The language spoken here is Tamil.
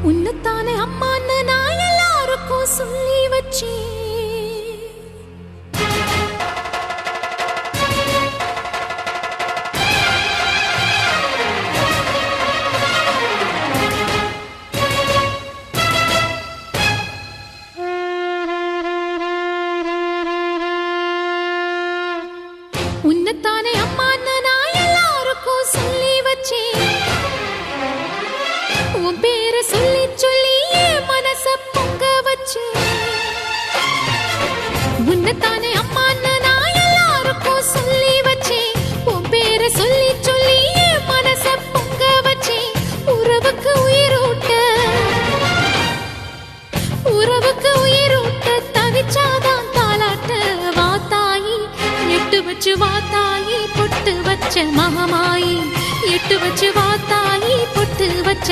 உன்னத்தானே அம்மான்னு நான் எல்லாருக்கும் சொல்லி வச்சேன். உன்னத்தானே அம்மான்னு நான் எல்லாருக்கும் சொல்லி வச்சேன். உன் பேரை சொல்லி சொல்லி என் மனச பொங்க வச்சேன். உன்னத்தானே அம்மான்னு நான் எல்லாருக்கும் சொல்லி வச்சேன். உன் பேரை சொல்லி சொல்லி என் மனச பொங்க வச்சேன். உறவுக்கு உயிரூட்ட தவிச்சாதான் தாலாட்ட வாத்தாயி எட்டு வச்சு வாத்தாயி பொட்டு வச்ச மகமாயி எட்டு வச்சு வாத்தாயி பொட்டு வச்ச